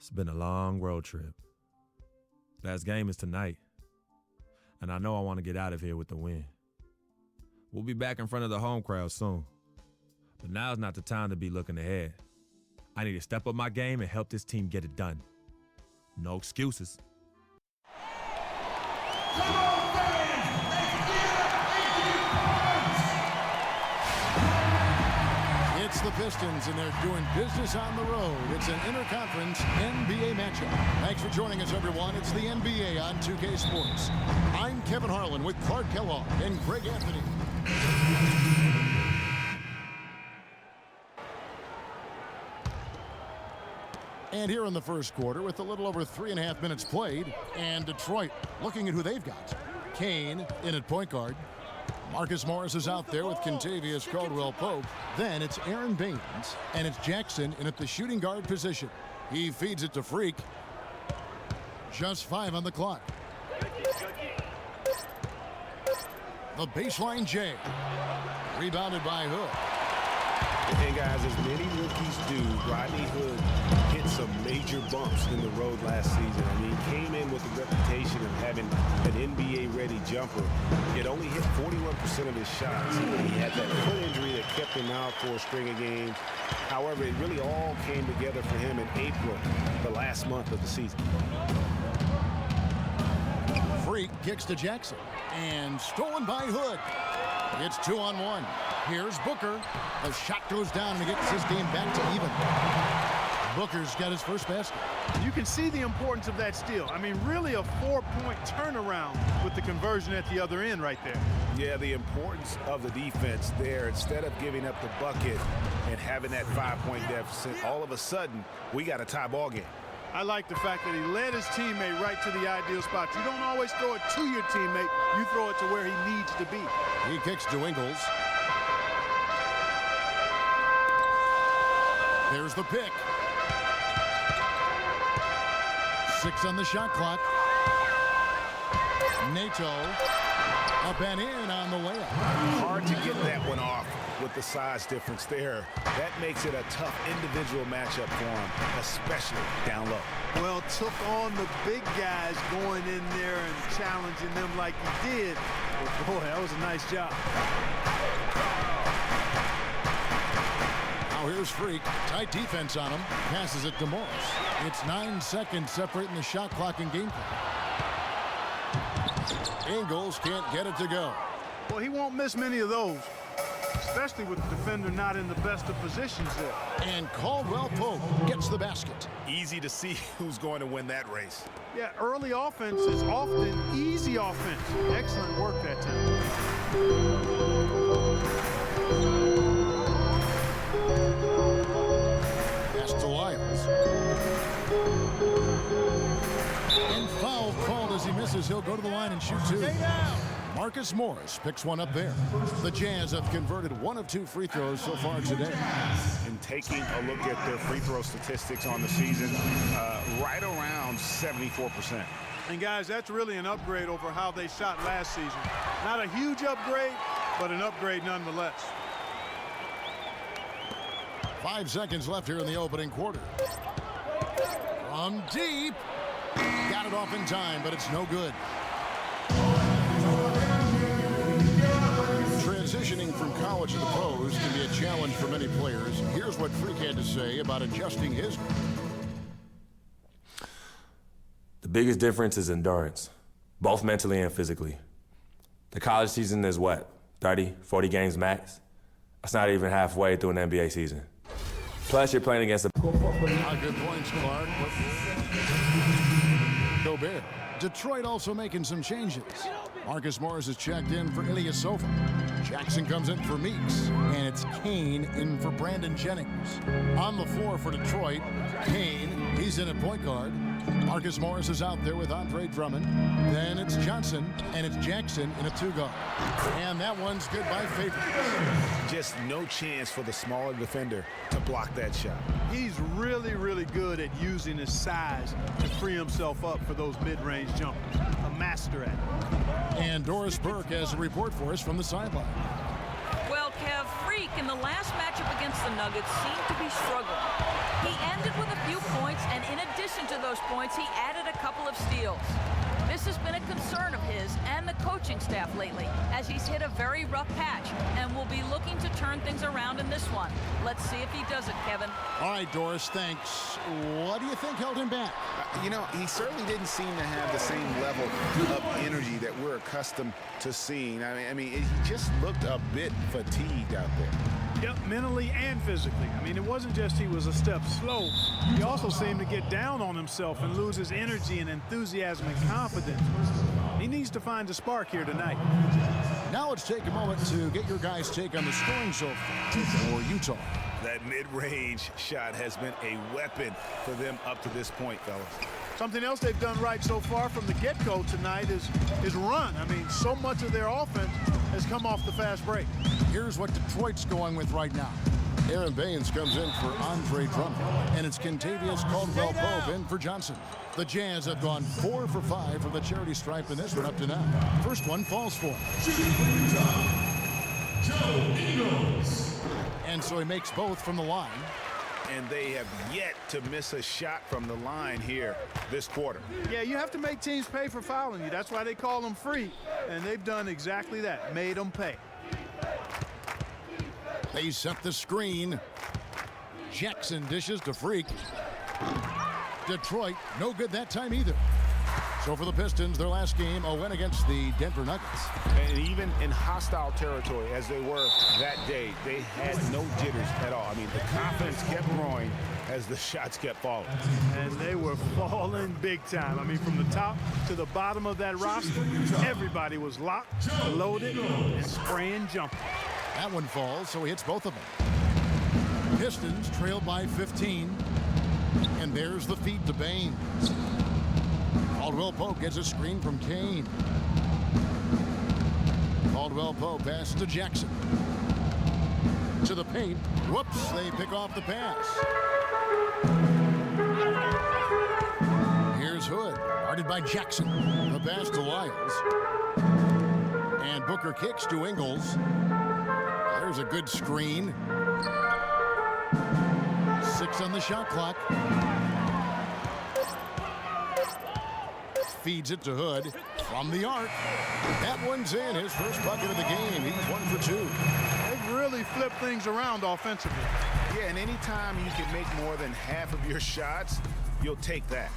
It's been a long road trip. Last game is tonight, and I know I want to get out of here with the win. We'll be back in front of the home crowd soon, but now's not the time to be looking ahead. I need to step up my game and help this team get it done. No excuses. Come on, fans! Let's get It's the Pistons, and they're doing business on the road. It's an interconference NBA matchup. Thanks for joining us, everyone. It's the NBA on 2K Sports. I'm Kevin Harlan with Clark Kellogg and Greg Anthony. And here in the first quarter, with a little over 3.5 minutes played, and Detroit looking at who they've got. Kane in at point guard. Marcus Morris is out there with Kentavious Caldwell-Pope. Then it's Aaron Baines, and it's Jackson in at the shooting guard position. He feeds it to Freak. Just 5 on the clock. The baseline J. Rebounded by Hood. And guys, as many rookies do, Rodney Hood hit some major bumps in the road last season. I mean, he came in with a reputation of having an NBA-ready jumper. He had only hit 41% of his shots. He had that foot injury that kept him out for a string of games. However, it really all came together for him in April, the last month of the season. Freak kicks to Jackson, and stolen by Hood. It's 2-on-1. Here's Booker. The shot goes down, and he gets this game back to even. Booker's got his first basket. You can see the importance of that steal. I mean, really a 4-point turnaround with the conversion at the other end right there. Yeah, the importance of the defense there. Instead of giving up the bucket and having that 5-point deficit, all of a sudden, we got a tie ball game. I like the fact that he led his teammate right to the ideal spot. You don't always throw it to your teammate. You throw it to where he needs to be. He kicks to Ingles. There's the pick. 6 on the shot clock. Nato up and in on the layup. Hard to get that one off with the size difference there. That makes it a tough individual matchup for him, especially down low. Well, took on the big guys going in there and challenging them like he did. But boy, that was a nice job. Now here's Freak. Tight defense on him. Passes it to Morris. It's 9 seconds separating the shot clock and game clock. Ingles can't get it to go. Well, he won't miss many of those, especially with the defender not in the best of positions there. And Caldwell-Pope gets the basket. Easy to see who's going to win that race. Yeah, early offense is often easy offense. Excellent work that time. Pass to Lyles. And foul called as he misses. He'll go to the line and shoot 2. Marcus Morris picks one up there. The Jazz have converted 1 of 2 free throws so far today. And taking a look at their free throw statistics on the season, right around 74%. And guys, that's really an upgrade over how they shot last season. Not a huge upgrade, but an upgrade nonetheless. 5 seconds left here in the opening quarter. From deep. Got it off in time, but it's no good. Transitioning from college to the pros can be a challenge for many players. Here's what Freak had to say about adjusting his. The biggest difference is endurance, both mentally and physically. The college season is what, 30, 40 games max? That's not even halfway through an NBA season. Plus, you're playing against a... Good points, Clark. Gobert. Detroit also making some changes. Marcus Morris is checked in for Ilyasova. Jackson comes in for Meeks. And it's Kane in for Brandon Jennings. On the floor for Detroit, Kane, he's in at point guard. Marcus Morris is out there with Andre Drummond. Then it's Johnson, and it's Jackson in a 2-guard. And that one's good by Favors. Just no chance for the smaller defender to block that shot. He's really, really good at using his size to free himself up for those mid-range jumpers. A master at it. And Doris Burke has a report for us from the sideline. Well, Kev, Freak in the last matchup against the Nuggets seemed to be struggling. He ended with a few points, and in addition of those points, he added a couple of steals. This has been a concern of his and the coaching staff lately, as he's hit a very rough patch and will be looking to turn things around in this one. Let's see if he does it, Kevin. All right, Doris, thanks. What do you think held him back? You know, he certainly didn't seem to have the same level of energy that we're accustomed to seeing. I mean, he just looked a bit fatigued out there. Yep, mentally and physically. I mean, it wasn't just he was a step slow. He also seemed to get down on himself and lose his energy and enthusiasm and confidence. He needs to find a spark here tonight. Now let's take a moment to get your guys' take on the scoring so far for Utah. That mid-range shot has been a weapon for them up to this point, fellas. Something else they've done right so far from the get-go tonight is run. I mean, so much of their offense has come off the fast break. Here's what Detroit's going with right now. Aaron Baines comes in for Andre Drummond, and it's Kentavious Caldwell-Pope in for Johnson. The Jazz have gone 4 for 5 from the charity stripe in this one up to now. First one falls for him. Joe Ingles. And so he makes both from the line. And they have yet to miss a shot from the line here this quarter. Yeah, you have to make teams pay for fouling you. That's why they call them free. And they've done exactly that, made them pay. They set the screen. Jackson dishes to Freak. Detroit, no good that time either. So for the Pistons, their last game, a win against the Denver Nuggets. And even in hostile territory, as they were that day, they had no jitters at all. I mean, the confidence kept growing as the shots kept falling. And they were falling big time. I mean, from the top to the bottom of that roster, everybody was locked, loaded, and spraying jumpers. That one falls, so he hits both of them. Pistons trail by 15. And there's the feed to Baines. Caldwell-Pope gets a screen from Kane. Caldwell-Pope passes to Jackson. To the paint. Whoops, they pick off the pass. Here's Hood, guarded by Jackson. The pass to Lyles. And Booker kicks to Ingles. There's a good screen. 6 on the shot clock. Feeds it to Hood from the arc. That one's in, his first bucket of the game. He's 1 for 2. They've really flipped things around offensively. Yeah, and anytime you can make more than half of your shots, you'll take that.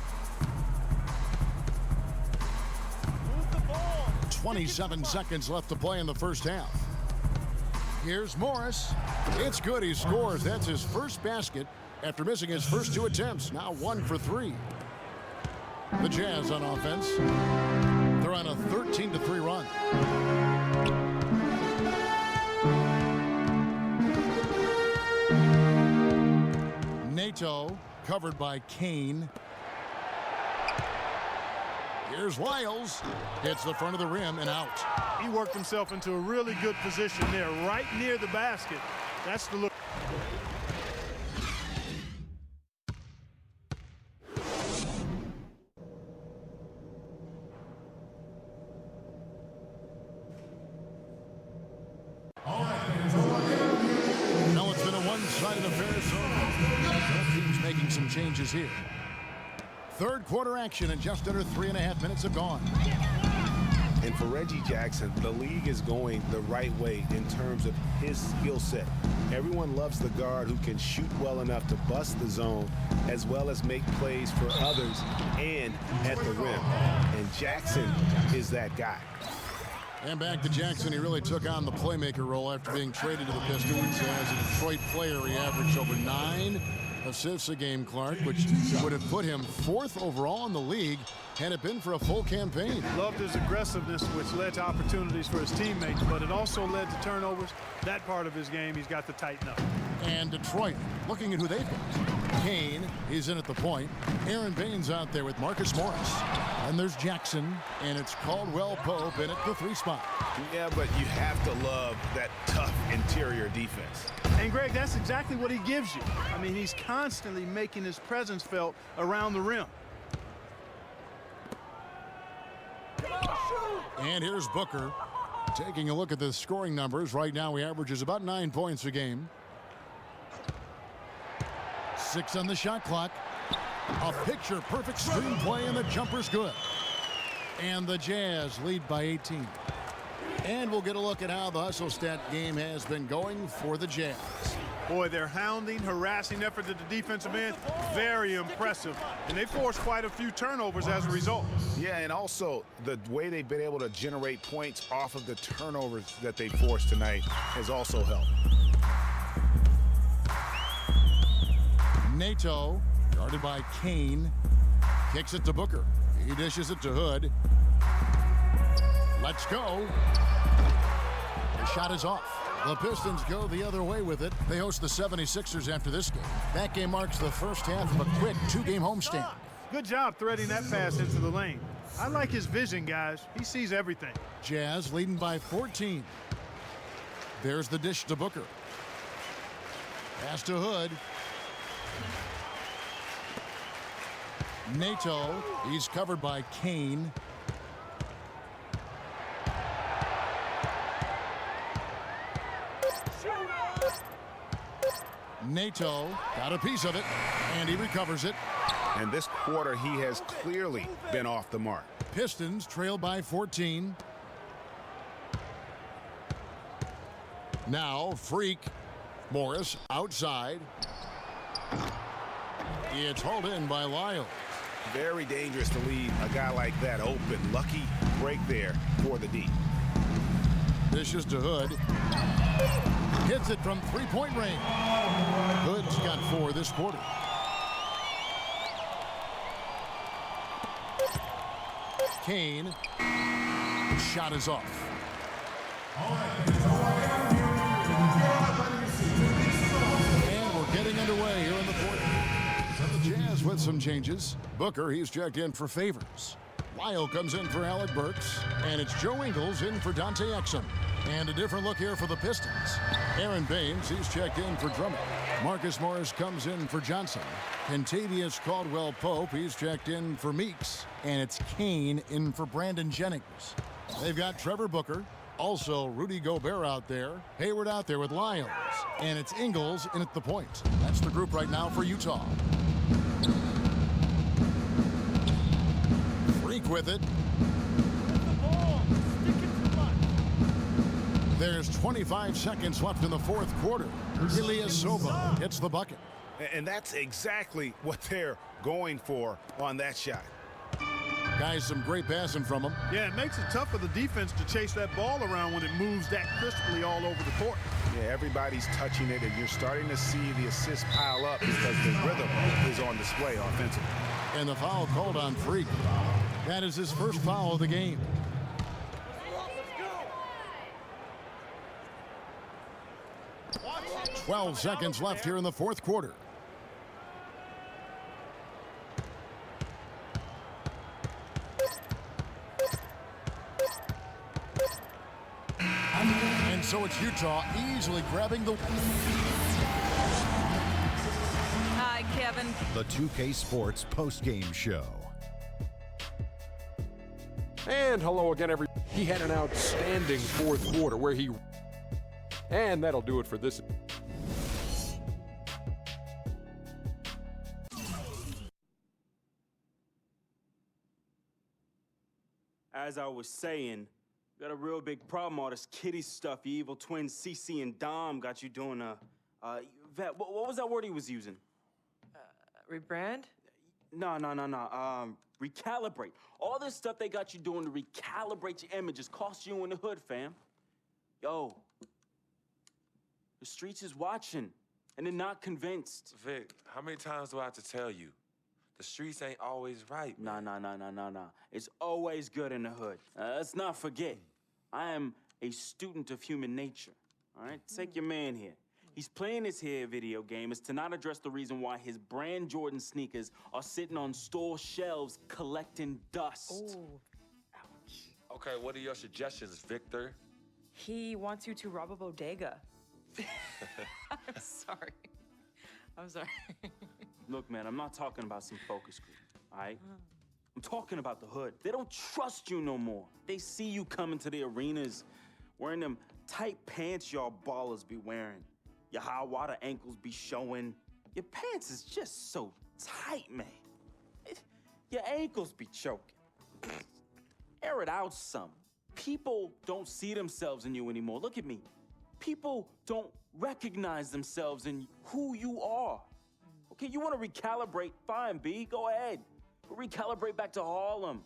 27 seconds left to play in the first half. Here's Morris. It's good, he scores. That's his first basket after missing his first 2 attempts. Now 1 for 3. The Jazz on offense. They're on a 13-3 run. Nato covered by Kane. Here's Lyles. Hits the front of the rim and out. He worked himself into a really good position there, right near the basket. That's the look. Now it's been a one-sided affair, so both teams making some changes here. Third quarter action, and just under 3.5 minutes have gone. And for Reggie Jackson, the league is going the right way in terms of his skill set. Everyone loves the guard who can shoot well enough to bust the zone, as well as make plays for others and at the rim. And Jackson is that guy. And back to Jackson. He really took on the playmaker role after being traded to the Pistons. As a Detroit player, he averaged over 9 assists a game, Clark, which would have put him 4th overall in the league had it been for a full campaign. Loved his aggressiveness, which led to opportunities for his teammates, but it also led to turnovers. That part of his game, he's got to tighten up. And Detroit, looking at who they've got. Kane is in at the point. Aaron Baines out there with Marcus Morris. And there's Jackson, and it's Caldwell-Pope in at the 3 spot. Yeah, but you have to love that tough interior defense. And Greg, that's exactly what he gives you. I mean, he's constantly making his presence felt around the rim. And here's Booker taking a look at the scoring numbers. Right now he averages about 9 points a game. 6 on the shot clock. A picture-perfect screenplay, and the jumper's good. And the Jazz lead by 18. And we'll get a look at how the hustle stat game has been going for the Jazz. Boy, their hounding, harassing effort at the defensive end, very impressive. And they forced quite a few turnovers as a result. Yeah, and also the way they've been able to generate points off of the turnovers that they forced tonight has also helped. Nato, guarded by Kane, kicks it to Booker. He dishes it to Hood. Let's go. The shot is off. The Pistons go the other way with it. They host the 76ers after this game. That game marks the first half of a quick two-game homestand. Good job threading that pass into the lane. I like his vision, guys. He sees everything. Jazz leading by 14. There's the dish to Booker. Pass to Hood. Nato, he's covered by Kane. Nato got a piece of it, and he recovers it. And this quarter, he has clearly been off the mark. Pistons trail by 14. Now, Freak. Morris outside. It's hauled in by Lyle. Very dangerous to leave a guy like that open. Lucky break there for the D. Dishes to Hood. Hits it from three-point range. Hood's got 4 this quarter. Kane. Shot is off. And we're getting underway here in the fourth. The Jazz with some changes. Booker, he's checked in for Favors. Lyle comes in for Alec Burks. And it's Joe Ingles in for Dante Exum. And a different look here for the Pistons. Aaron Baines, he's checked in for Drummond. Marcus Morris comes in for Johnson. Kentavious Caldwell-Pope, he's checked in for Meeks. And it's Kane in for Brandon Jennings. They've got Trevor Booker. Also, Rudy Gobert out there. Hayward out there with Lyles. And it's Ingles in at the point. That's the group right now for Utah. Freak with it. There's 25 seconds left in the fourth quarter. Ilyasova hits the bucket. And that's exactly what they're going for on that shot. Guys, some great passing from him. Yeah, it makes it tough for the defense to chase that ball around when it moves that crisply all over the court. Yeah, everybody's touching it, and you're starting to see the assists pile up because the rhythm is on display offensively. And the foul called on Freak. That is his first foul of the game. Watch 12 seconds left here in the fourth quarter. And so it's Utah easily grabbing the... Hi, Kevin. The 2K Sports postgame show. And hello again, everybody. He had an outstanding fourth quarter where he... And that'll do it for this. As I was saying, got a real big problem, all this kiddie stuff. You evil twins, CC and Dom got you doing Vet, what was that word he was using? Rebrand? No. Recalibrate. All this stuff they got you doing to recalibrate your image is cost you in the hood, fam. Yo, the streets is watching, and they're not convinced. Vic, how many times do I have to tell you? The streets ain't always right. Nah. It's always good in the hood. Let's not forget, I am a student of human nature, all right? Take your man here. He's playing this here video game is to not address the reason why his brand Jordan sneakers are sitting on store shelves collecting dust. Ooh. Okay, what are your suggestions, Victor? He wants you to rob a bodega. I'm sorry. Look, man, I'm not talking about some focus group, all right? I'm talking about the hood. They don't trust you no more. They see you coming to the arenas wearing them tight pants y'all ballers be wearing. Your high water ankles be showing. Your pants is just so tight, man. Your ankles be choking. Air it out some. People don't see themselves in you anymore. Look at me. People don't recognize themselves in who you are. Okay, you want to recalibrate? Fine, B, go ahead. But recalibrate back to Harlem.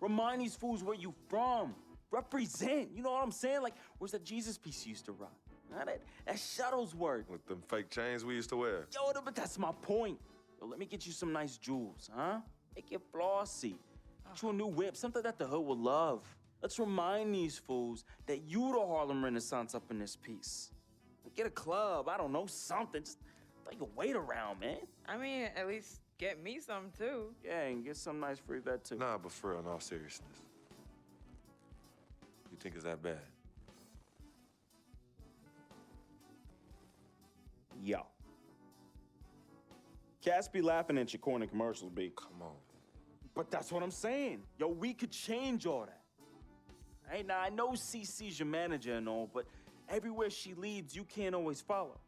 Remind these fools where you from. Represent, you know what I'm saying? Like, where's that Jesus piece you used to rock? Huh? That Shuttlesworth. With them fake chains we used to wear. Yo, but that's my point. Yo, let me get you some nice jewels, huh? Make you flossy. Get you a new whip, something that the hood will love. Let's remind these fools that you the Harlem Renaissance up in this piece. Get a club, I don't know, something. Just throw your weight around, man. I mean, at least get me some, too. Yeah, and get some nice free vet, too. Nah, but for real, in all seriousness. You think it's that bad? Yo. Cats be laughing at your corny commercials, B. Come on. But that's what I'm saying. Yo, we could change all that. Hey, now I know CC's your manager and all, but everywhere she leads, you can't always follow.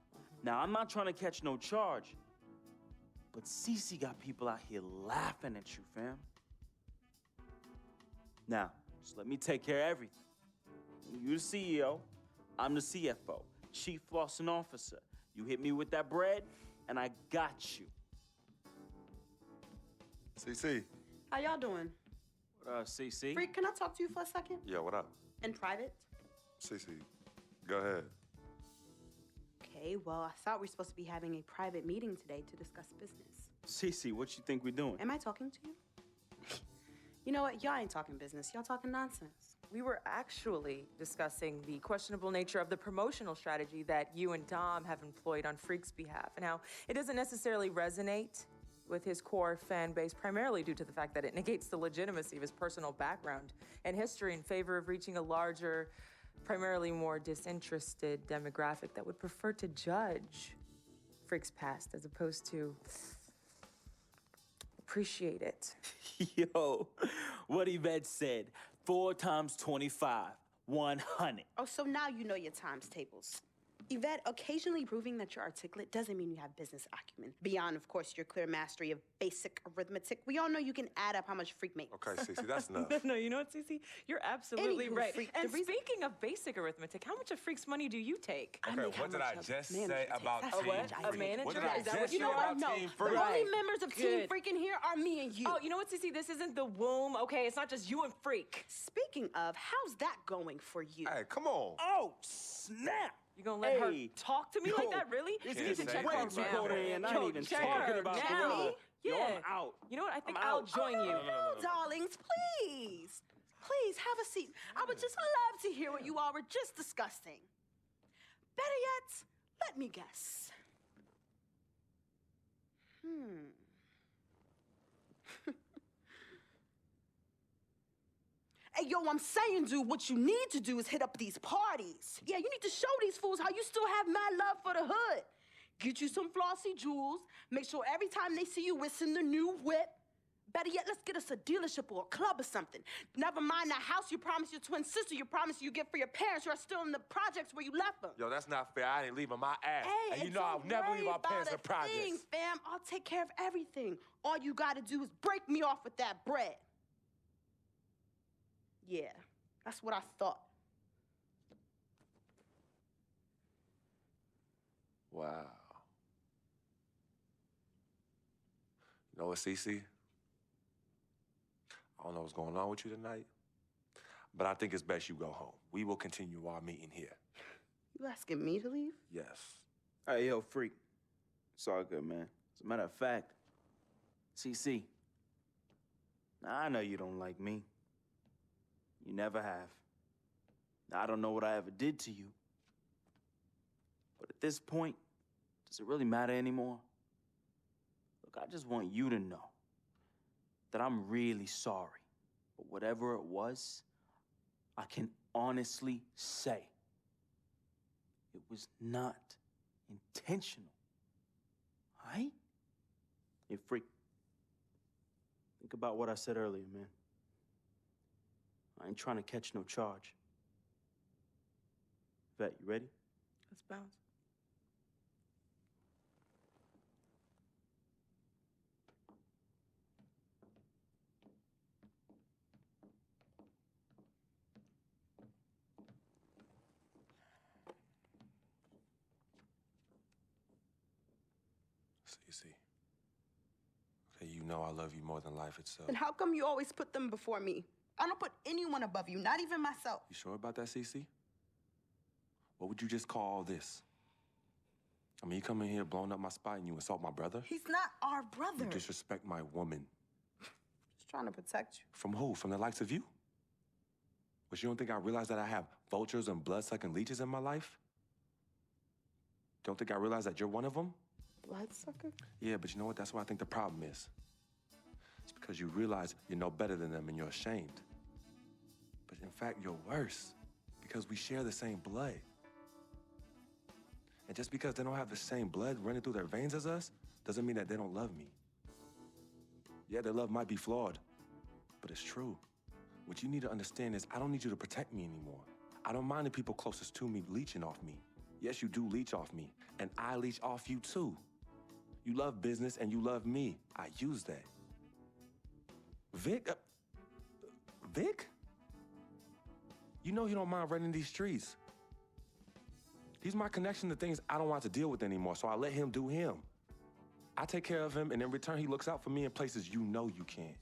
Now, I'm not trying to catch no charge, but CC got people out here laughing at you, fam. Now, just let me take care of everything. You the CEO, I'm the CFO, Chief Flossing Officer. You hit me with that bread, and I got you. CC. How y'all doing? CC? Freak, can I talk to you for a second? Yeah, what up? In private? CC, go ahead. Okay, well, I thought we were supposed to be having a private meeting today to discuss business. CC, what you think we're doing? Am I talking to you? You know what? Y'all ain't talking business. Y'all talking nonsense. We were actually discussing the questionable nature of the promotional strategy that you and Dom have employed on Freak's behalf. Now, it doesn't necessarily resonate with his core fan base, primarily due to the fact that it negates the legitimacy of his personal background and history in favor of reaching a larger, primarily more disinterested demographic that would prefer to judge Freak's past as opposed to appreciate it. Yo, what Yvette said, 4 times 25, 100. Oh, so now you know your times tables. Yvette, occasionally proving that you're articulate doesn't mean you have business acumen. Beyond, of course, your clear mastery of basic arithmetic, we all know you can add up how much Freak makes. Okay, Cece, that's enough. No, you know what, Cece? You're absolutely Anywho, right. Freak, And the reason- speaking of basic arithmetic, how much of Freak's money do you take? I Okay, make how what did much I a just manager say takes. about That's Team how much What? I A make. manager? What did I Is that just what You you know say are? what? about No. Team The Freak? only members of Team Good. Freak in here are me and you. Oh, you know what, Cece? This isn't the womb, okay? It's not just you and Freak. Speaking of, how's that going for you? Hey, come on. Oh, snap! You gonna let her Hey. talk to me like Yo, that, really? This You is need to check way her too now. cold in. I Yo, ain't even check talking her about the now. weather. Yo, Yeah. I'm out. You know what? I think I'm I'll out. join you. No, darlings, please. Please, have a seat. I would just love to hear what you all were just discussing. Better yet, let me guess. Hey, yo, I'm saying, dude, what you need to do is hit up these parties. Yeah, you need to show these fools how you still have mad love for the hood. Get you some flossy jewels. Make sure every time they see you whistling the new whip. Better yet, let's get us a dealership or a club or something. Never mind that house you promised your twin sister you promised you get for your parents who are still in the projects where you left them. Yo, that's not fair. I ain't leaving my ass. Hey, and you and know I'll don't never leave worry my parents in about a projects. thing, fam. I'll take care of everything. All you gotta do is break me off with that bread. Yeah, that's what I thought. Wow. You know what, Cece? I don't know what's going on with you tonight, but I think it's best you go home. We will continue our meeting here. You asking me to leave? Yes. Hey, yo, Freak. It's all good, man. As a matter of fact, CC, I know you don't like me. You never have. Now, I don't know what I ever did to you. But at this point, does it really matter anymore? Look, I just want you to know that I'm really sorry. But whatever it was, I can honestly say it was not intentional. All right? Hey, Freak. Think about what I said earlier, man. I ain't trying to catch no charge. Vet, you ready? Let's bounce. Cece. Okay, you know I love you more than life itself. Then how come you always put them before me? I don't put anyone above you, not even myself. You sure about that, Cece? What would you just call all this? I mean, you come in here blowing up my spot and you insult my brother? He's not our brother. You disrespect my woman. Just trying to protect you. From who? From the likes of you? But you don't think I realize that I have vultures and blood-sucking leeches in my life? Don't think I realize that you're one of them? Bloodsucker? Yeah, but you know what? That's what I think the problem is. It's because you realize you're no better than them and you're ashamed. But in fact, you're worse because we share the same blood. And just because they don't have the same blood running through their veins as us, doesn't mean that they don't love me. Yeah, their love might be flawed, but it's true. What you need to understand is I don't need you to protect me anymore. I don't mind the people closest to me leeching off me. Yes, you do leech off me, and I leech off you too. You love business and you love me. I use that. Vic? Vic? You know he don't mind running these streets. He's my connection to things I don't want to deal with anymore, so I let him do him. I take care of him, and in return, he looks out for me in places you know you can't.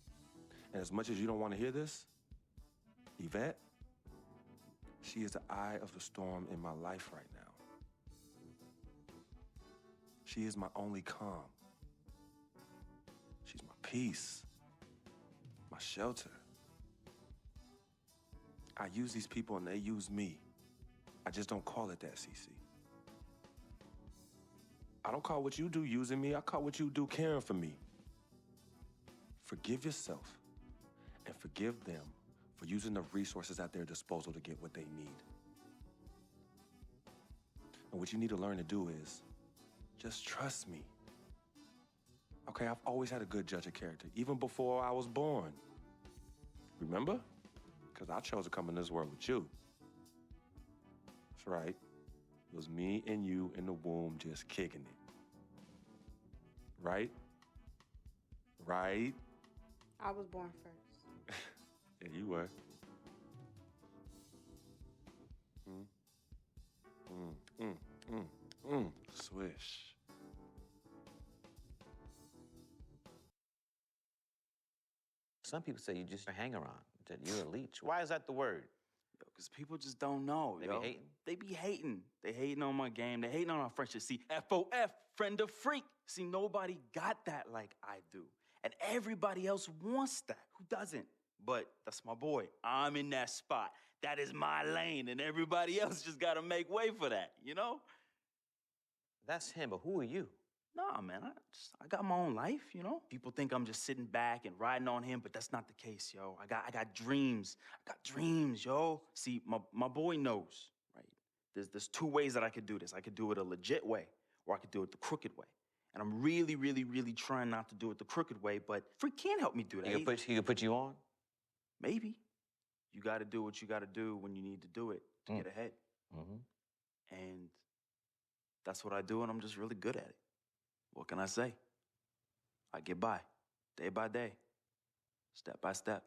And as much as you don't want to hear this, Yvette, she is the eye of the storm in my life right now. She is my only calm. She's my peace, my shelter. I use these people and they use me. I just don't call it that, Cece. I don't call what you do using me. I call what you do caring for me. Forgive yourself and forgive them for using the resources at their disposal to get what they need. And what you need to learn to do is just trust me. Okay, I've always had a good judge of character, even before I was born. Remember? Because I chose to come in this world with you. That's right. It was me and you in the womb just kicking it. Right? Right? I was born first. Yeah, you were. Swish. Some people say you're just a hanger-on, that you're a leech. Why is that the word? Because people just don't know, They yo. be hating? They be hating. They hating on my game. They hating on our friendship. See, FOF, friend of freak. See, nobody got that like I do. And everybody else wants that. Who doesn't? But that's my boy. I'm in that spot. That is my lane, and everybody else just gotta make way for that, you know? That's him, but who are you? Nah, man, I got my own life, you know? People think I'm just sitting back and riding on him, but that's not the case, yo. I got dreams. I got dreams, yo. See, my boy knows, right? There's two ways that I could do this. I could do it a legit way, or I could do it the crooked way. And I'm really, really, really trying not to do it the crooked way, but Freak can't help me do that. He can put you on? Maybe. You gotta do what you gotta do when you need to do it to get ahead. And that's what I do, and I'm just really good at it. What can I say? I get by, day by day, step by step.